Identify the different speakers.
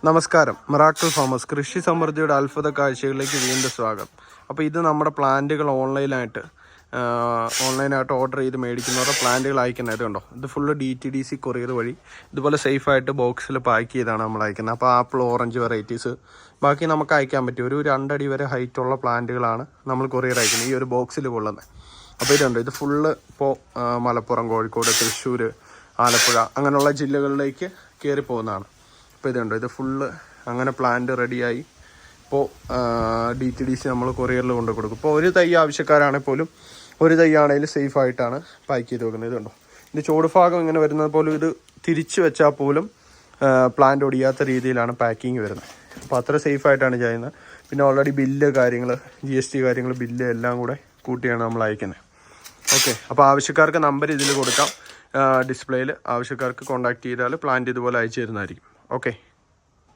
Speaker 1: നമസ്കാരം, miracle farmers കൃഷി സമൃദ്ധിയുടെ അത്ഭുത കാഴ്ചകളിലേക്ക് വീണ്ടും സ്വാഗതം. അപ്പോൾ ഇത് നമ്മുടെ പ്ലാന്റുകൾ ഓൺലൈനായിട്ട് ഓർഡർ ചെയ്ത് മേടിക്കുന്നവരുടെ പ്ലാന്റുകൾ അയക്കുന്നത് കണ്ടോ. ഇത് ഫുള്ള് DTDC കൊറിയർ വഴി ഇതുപോലെ സേഫായിട്ട് ബോക്സിൽ പാക്ക് ചെയ്താണ് നമ്മൾ അയക്കുന്നത്. അപ്പോൾ ആപ്പിൾ, ഓറഞ്ച് വെറൈറ്റീസ് ബാക്കി നമുക്ക് അയക്കാൻ പറ്റും. ഒരു 2 അടി വരെ ഹൈറ്റുള്ള പ്ലാന്റുകളാണ് നമ്മൾ കൊറിയർ അയക്കുന്നത്, ഈ ഒരു ബോക്സിൽ കൊള്ളുന്നത്. അപ്പോൾ ഇതുണ്ട്, ഇത് ഫുള്ള് ഇപ്പോൾ മലപ്പുറം, കോഴിക്കോട്, തൃശ്ശൂർ, ആലപ്പുഴ അങ്ങനെയുള്ള ജില്ലകളിലേക്ക് കയറി പോകുന്നതാണ്. അപ്പോൾ ഇതുണ്ട്, ഇത് ഫുള്ള് അങ്ങനെ പ്ലാന്റ് റെഡിയായി ഇപ്പോൾ DTDC നമ്മൾ കൊറിയറിൽ കൊണ്ട് കൊടുക്കും. ഇപ്പോൾ ഒരു തൈ ആവശ്യക്കാരാണെങ്കിൽ പോലും ഒരു തൈ ആണെങ്കിലും സേഫായിട്ടാണ് പാക്ക് ചെയ്ത് വെക്കുന്നത്. ഇതുണ്ടോ, ഇത് ചൂട് ഭാഗം ഇങ്ങനെ വരുന്നത് പോലും ഇത് തിരിച്ച് വെച്ചാൽ പോലും പ്ലാന്റ് ഒടിയാത്ത രീതിയിലാണ് പാക്കിങ് വരുന്നത്. അപ്പോൾ അത്ര സേഫായിട്ടാണ് ചെയ്യുന്നത്. പിന്നെ ഓൾറെഡി ബില്ല് കാര്യങ്ങൾ, GST കാര്യങ്ങൾ, ബില്ല് എല്ലാം കൂടെ കൂട്ടിയാണ് നമ്മൾ അയക്കുന്നത്. ഓക്കെ, അപ്പോൾ ആവശ്യക്കാർക്ക് നമ്പർ ഇതിൽ കൊടുക്കാം ഡിസ്പ്ലേയിൽ. ആവശ്യക്കാർക്ക് കോൺടാക്ട് ചെയ്താൽ പ്ലാന്റ് ഇതുപോലെ അയച്ചു തരുന്നതായിരിക്കും. ഓക്കെ.